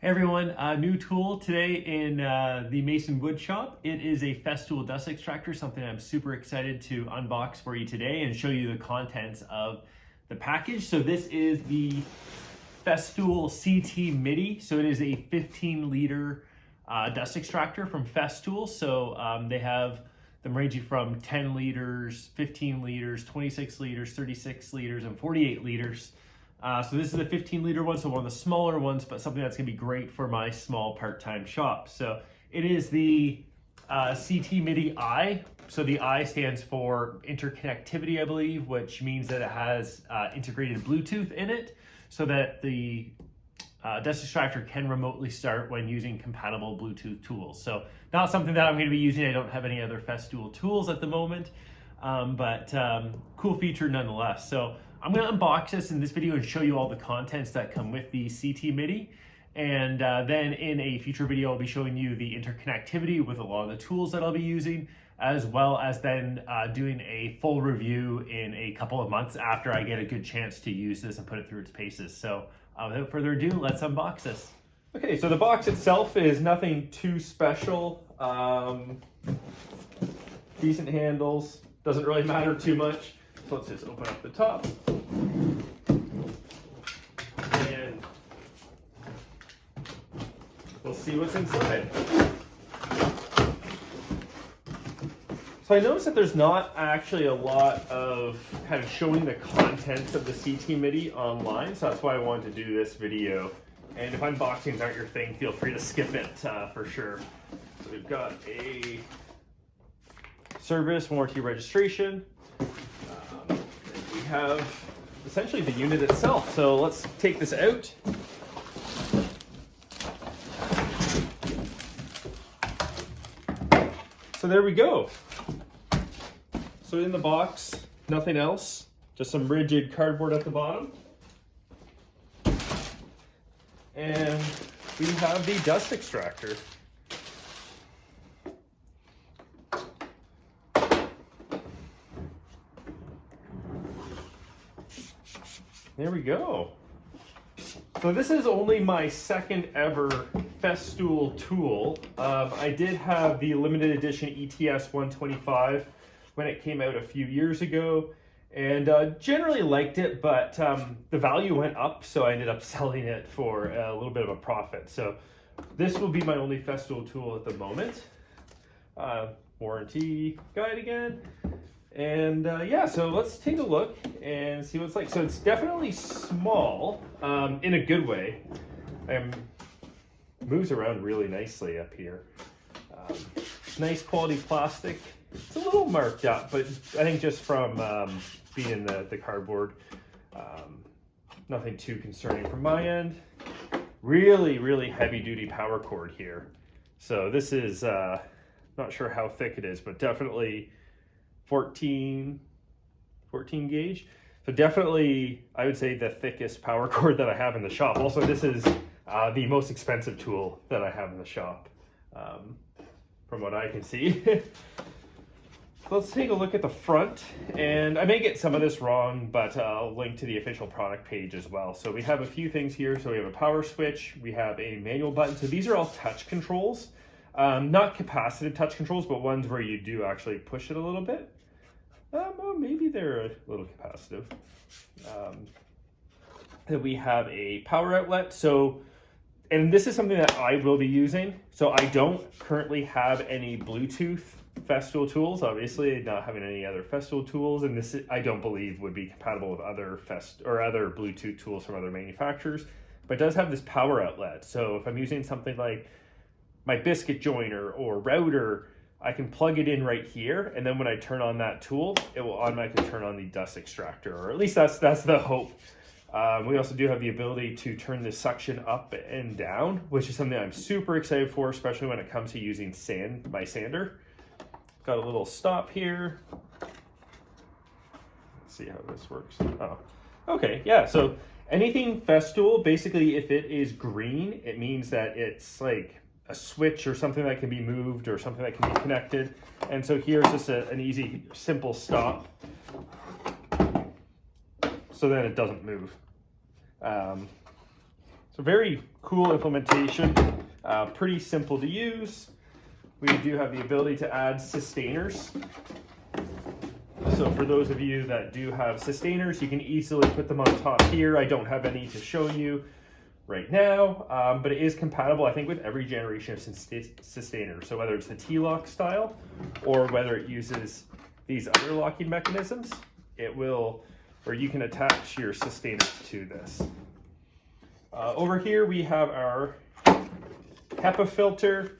Hey everyone, a new tool today in the Mason Wood Shop. It is a Festool dust extractor, something I'm super excited to unbox for you today and show you the contents of the package. So this is the Festool CT MIDI. So it is a 15-liter dust extractor from Festool. So they have them ranging from 10 liters, 15 liters, 26 liters, 36 liters, and 48 liters. So this is a 15-liter one, so one of the smaller ones, but something that's going to be great for my small part-time shop. So it is the CT MIDI I. So the I stands for interconnectivity, I believe, which means that it has integrated Bluetooth in it so that the dust extractor can remotely start when using compatible Bluetooth tools. So not something that I'm going to be using. I don't have any other Festool tools at the moment, but cool feature nonetheless. So I'm going to unbox this in this video and show you all the contents that come with the CT MIDI. And then in a future video, I'll be showing you the interconnectivity with a lot of the tools that I'll be using, as well as then doing a full review in a couple of months after I get a good chance to use this and put it through its paces. So without further ado, let's unbox this. Okay, so the box itself is nothing too special. Decent handles, doesn't really matter too much. So let's just open up the top. And we'll see what's inside. So I noticed that there's not actually a lot of kind of showing the contents of the CT MIDI online, so that's why I wanted to do this video. And if unboxings aren't your thing, feel free to skip it for sure. So we've got a service warranty registration. We have essentially the unit itself. So let's take this out. So there we go. So in the box, nothing else, just some Ridgid cardboard at the bottom. And we have the dust extractor. There we go. So this is only my second ever Festool tool. I did have the limited edition ETS 125 when it came out a few years ago, and generally liked it, but the value went up, so I ended up selling it for a little bit of a profit. So this will be my only Festool tool at the moment. Warranty guide again. And yeah, so let's take a look and see what it's like. So it's definitely small, in a good way. Moves around really nicely up here. Nice quality plastic. It's a little marked up, but I think just from being in the cardboard, nothing too concerning from my end. Really, really heavy duty power cord here. So this is, not sure how thick it is, but definitely 14 gauge. So definitely, I would say the thickest power cord that I have in the shop. Also, this is the most expensive tool that I have in the shop, from what I can see. Let's take a look at the front, and I may get some of this wrong, but I'll link to the official product page as well. So we have a few things here. So we have a power switch, we have a manual button. So these are all touch controls, not capacitive touch controls, but ones where you do actually push it a little bit. Well, maybe they're a little capacitive. Then we have a power outlet. So, and this is something that I will be using. So I don't currently have any Bluetooth Festool tools, obviously not having any other Festool tools, and this I don't believe would be compatible with other other Bluetooth tools from other manufacturers, but it does have this power outlet. So if I'm using something like my biscuit joiner or router, I can plug it in right here, and then when I turn on that tool, it will automatically turn on the dust extractor, or at least that's the hope. We also do have the ability to turn the suction up and down, which is something I'm super excited for, especially when it comes to using my sander. Got a little stop here. Let's see how this works. Oh, okay, yeah, so anything Festool, basically if it is green, it means that it's like a switch or something that can be moved or something that can be connected. And so here's just an easy, simple stop. So then it doesn't move. So very cool implementation, pretty simple to use. We do have the ability to add Systainers. So for those of you that do have Systainers, you can easily put them on top here. I don't have any to show you right now, but it is compatible, I think, with every generation of Systainer. So whether it's the T-lock style or whether it uses these other locking mechanisms, it will, or you can attach your Systainers to this. Over here we have our HEPA filter.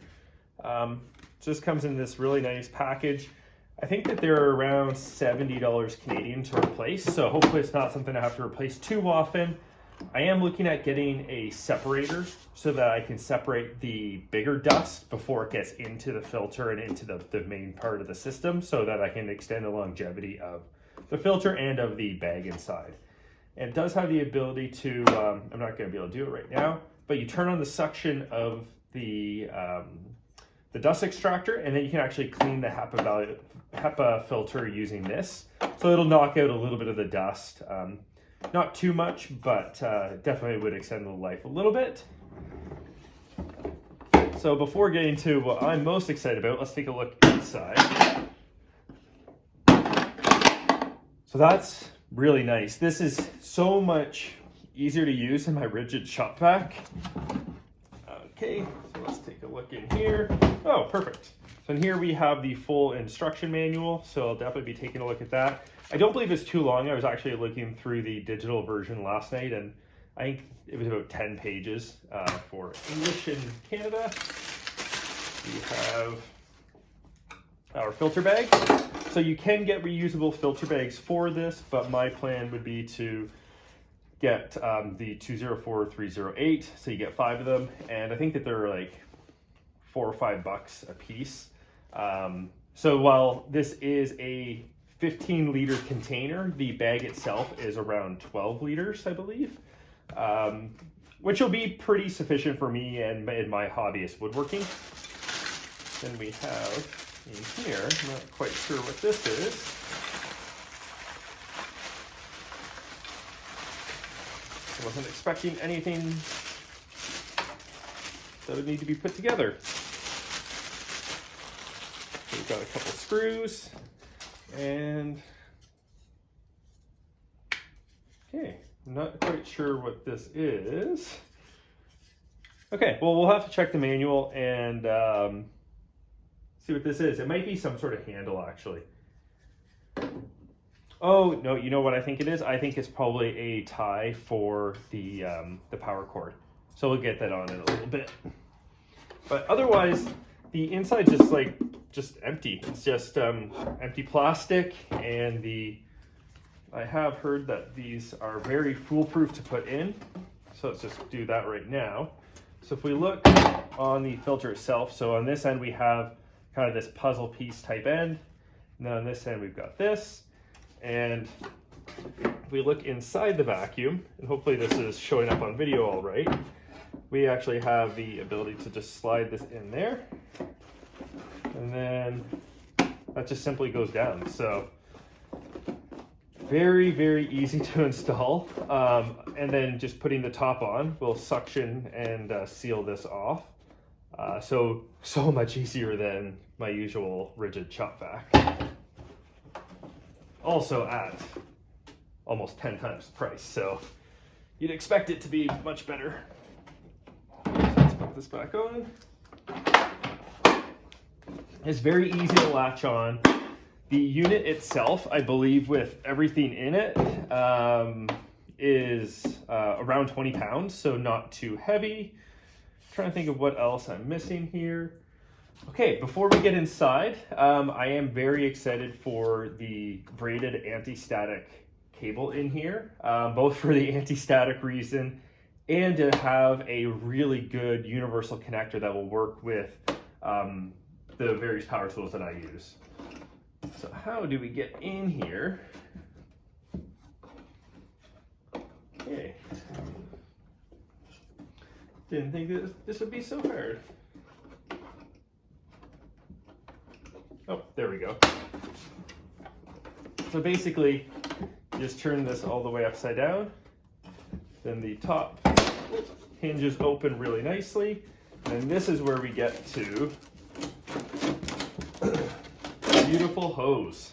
Just comes in this really nice package. I think that they're around $70 Canadian to replace, so hopefully it's not something I have to replace too often. I am looking at getting a separator so that I can separate the bigger dust before it gets into the filter and into the main part of the system, so that I can extend the longevity of the filter and of the bag inside. And it does have the ability to, I'm not going to be able to do it right now, but you turn on the suction of the dust extractor, and then you can actually clean the HEPA filter using this. So it'll knock out a little bit of the dust. Not too much, but definitely would extend the life a little bit. So before getting to what I'm most excited about, let's take a look inside. So that's really nice. This is so much easier to use than my Ridgid shop vac. Okay, so let's take a look in here. Oh, perfect. So in here we have the full instruction manual, so I'll definitely be taking a look at that. I don't believe it's too long. I was actually looking through the digital version last night, and I think it was about 10 pages for English in Canada. We have our filter bag. So you can get reusable filter bags for this, but my plan would be to get the 204308, so you get 5 of them, and I think that they're like $4 or $5 a piece. So while this is a 15-liter container, the bag itself is around 12 liters, I believe, which will be pretty sufficient for me and in my hobbyist woodworking. Then we have in here, I'm not quite sure what this is. I wasn't expecting anything that would need to be put together. So we've got a couple screws and okay, I'm not quite sure what this is. Okay, well, we'll have to check the manual and see what this is. It might be some sort of handle, actually. Oh, no, you know what I think it is? I think it's probably a tie for the power cord. So we'll get that on in a little bit. But otherwise, the inside just empty. It's just empty plastic, and I have heard that these are very foolproof to put in. So let's just do that right now. So if we look on the filter itself, so on this end we have kind of this puzzle piece type end, and then on this end we've got this. And if we look inside the vacuum, and hopefully this is showing up on video all right, we actually have the ability to just slide this in there, and then that just simply goes down. So very, very easy to install. And then just putting the top on will suction and seal this off. So much easier than my usual Ridgid shop vac. Also at almost 10 times the price, so you'd expect it to be much better. Let's put this back on. It's very easy to latch on. The unit itself, I believe, with everything in it, is around 20 pounds, so not too heavy. I'm trying to think of what else I'm missing here. Okay, before we get inside, I am very excited for the braided anti-static cable in here, both for the anti-static reason and to have a really good universal connector that will work with the various power tools that I use. So how do we get in here? Okay. Didn't think this would be so hard. Oh, there we go. So basically, just turn this all the way upside down. Then the top hinges open really nicely. And this is where we get to beautiful hose.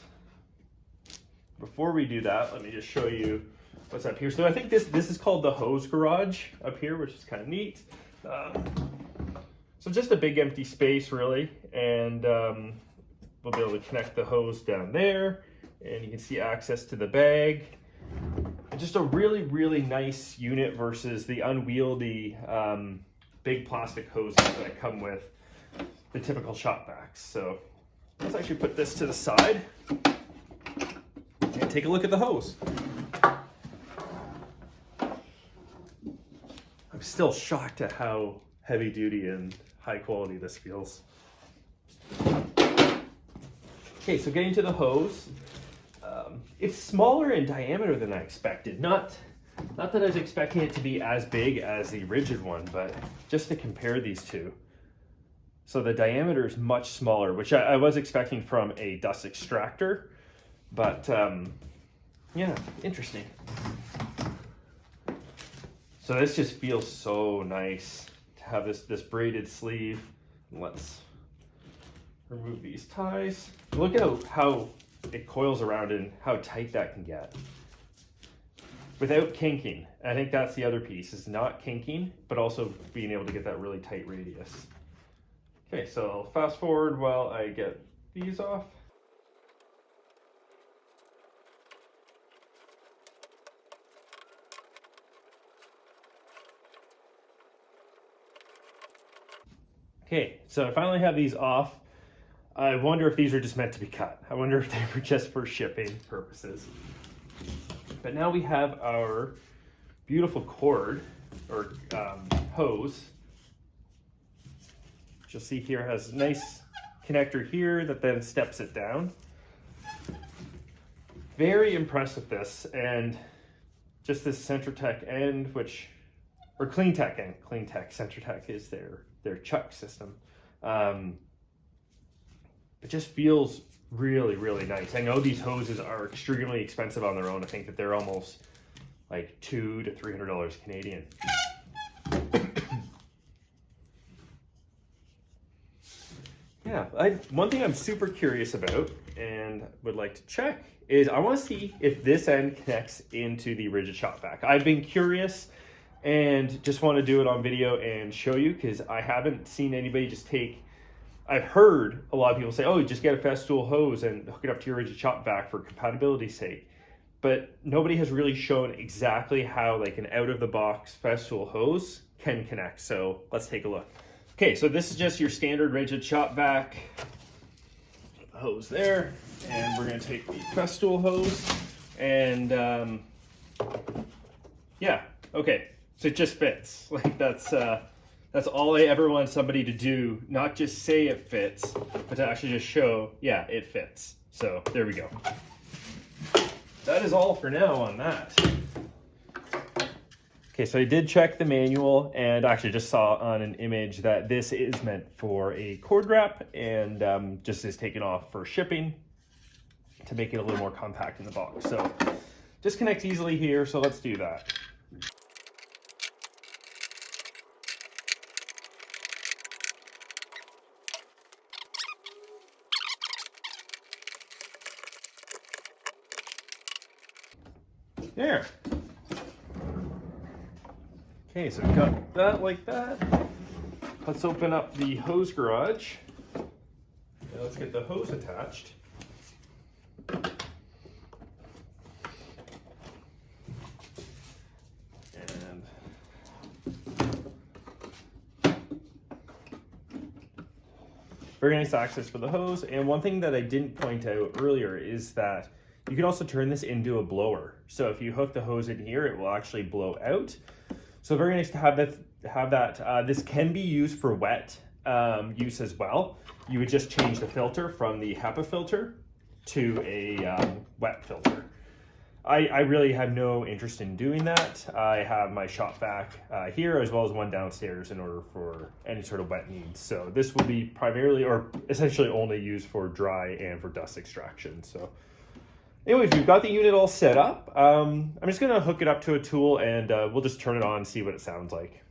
Before we do that, let me just show you what's up here. So I think this is called the hose garage up here, which is kind of neat. So just a big empty space really, and we'll be able to connect the hose down there, and you can see access to the bag. And just a really, really nice unit versus the unwieldy big plastic hoses that come with the typical shop vacs. So let's actually put this to the side and take a look at the hose. I'm still shocked at how heavy duty and high quality this feels. Okay, so getting to the hose, it's smaller in diameter than I expected. Not that I was expecting it to be as big as the Ridgid one, but just to compare these two. So the diameter is much smaller, which I was expecting from a dust extractor, but yeah, interesting. So this just feels so nice to have this braided sleeve. Let's remove these ties. Look at how it coils around and how tight that can get without kinking. I think that's the other piece, is not kinking, but also being able to get that really tight radius. Okay, so I'll fast forward while I get these off. Okay, so I finally have these off. I wonder if these are just meant to be cut. I wonder if they were just for shipping purposes. But now we have our beautiful cord, or hose, which you'll see here has a nice connector here that then steps it down. Very impressed with this, and just this Centratec end, or CleanTech end. CleanTech, Centratec is their chuck system. It just feels really, really nice. I know these hoses are extremely expensive on their own. I think that they're almost like $200 to $300 Canadian. Yeah, one thing I'm super curious about and would like to check is I want to see if this end connects into the Ridgid shop vac. I've been curious and just want to do it on video and show you, because I haven't seen anybody just take. I've heard a lot of people say, oh, just get a Festool hose and hook it up to your Ridgid shop vac for compatibility's sake. But nobody has really shown exactly how like an out-of-the-box Festool hose can connect. So let's take a look. Okay, so this is just your standard Ridgid shop vac hose there. And we're gonna take the Festool hose and yeah, okay. So it just fits. Like that's all I ever want somebody to do, not just say it fits, but to actually just show, yeah, it fits. So there we go. That is all for now on that. Okay, so I did check the manual and actually just saw on an image that this is meant for a cord wrap and just is taken off for shipping to make it a little more compact in the box. So just connects easily here, so let's do that. There. Okay, so we've got that like that. Let's open up the hose garage. And let's get the hose attached. And very nice access for the hose. And one thing that I didn't point out earlier is that you can also turn this into a blower. So if you hook the hose in here, it will actually blow out. So very nice to have that. This can be used for wet use as well. You would just change the filter from the HEPA filter to a wet filter. I really have no interest in doing that. I have my shop vac here as well as one downstairs in order for any sort of wet needs. So this will be primarily or essentially only used for dry and for dust extraction. So anyways, we've got the unit all set up. I'm just gonna hook it up to a tool and we'll just turn it on and see what it sounds like.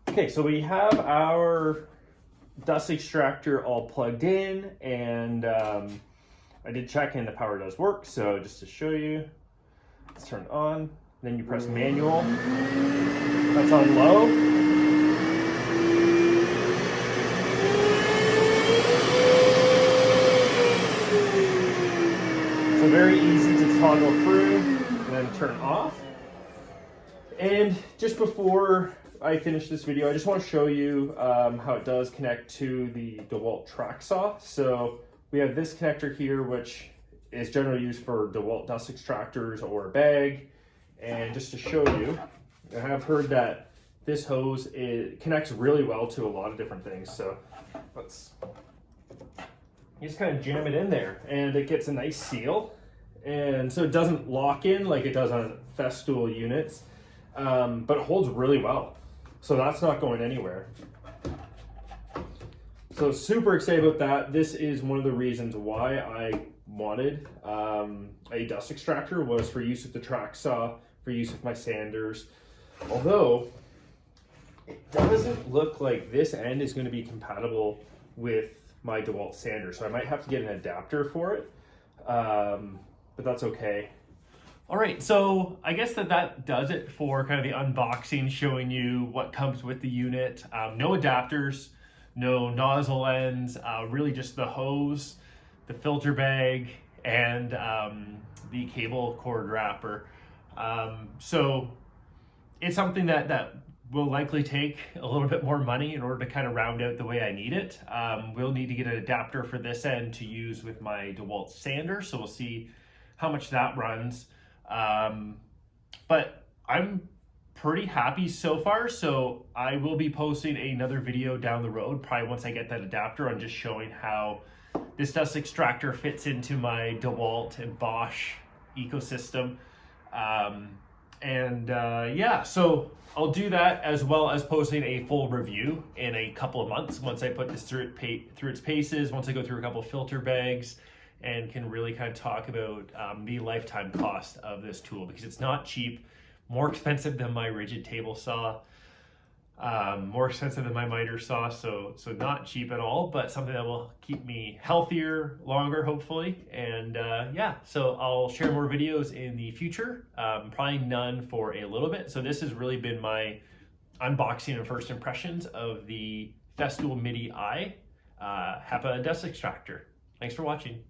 Okay, so we have our dust extractor all plugged in, and I did check and the power does work. So just to show you, it's turned on. Then you press manual. That's on low. So very easy to toggle through and then turn off. And just before I finish this video, I just want to show you how it does connect to the DeWalt track saw. So we have this connector here, which is generally used for DeWalt dust extractors or a bag. And just to show you, I have heard that this hose, it connects really well to a lot of different things. So let's just kind of jam it in there, and it gets a nice seal. And so it doesn't lock in like it does on Festool units, but it holds really well. So that's not going anywhere. So super excited about that. This is one of the reasons why I wanted a dust extractor, was for use with the track saw, for use with my sanders. Although it doesn't look like this end is going to be compatible with my DeWalt sander, so I might have to get an adapter for it, but that's okay. All right, so I guess that does it for kind of the unboxing, showing you what comes with the unit. No adapters, no nozzle ends, really just the hose, the filter bag, and the cable cord wrapper. So it's something that will likely take a little bit more money in order to kind of round out the way I need it. We'll need to get an adapter for this end to use with my DeWalt sander, so we'll see how much that runs. But I'm pretty happy so far, so I will be posting another video down the road, probably once I get that adapter, on just showing how this dust extractor fits into my DeWalt and Bosch ecosystem. Yeah, so I'll do that, as well as posting a full review in a couple of months once I put this through its paces, once I go through a couple of filter bags, and can really kind of talk about the lifetime cost of this tool, because it's not cheap, more expensive than my Ridgid table saw, more expensive than my miter saw, so not cheap at all, but something that will keep me healthier longer, hopefully. And yeah, so I'll share more videos in the future, probably none for a little bit. So this has really been my unboxing and first impressions of the Festool MIDI I HEPA dust extractor. Thanks for watching.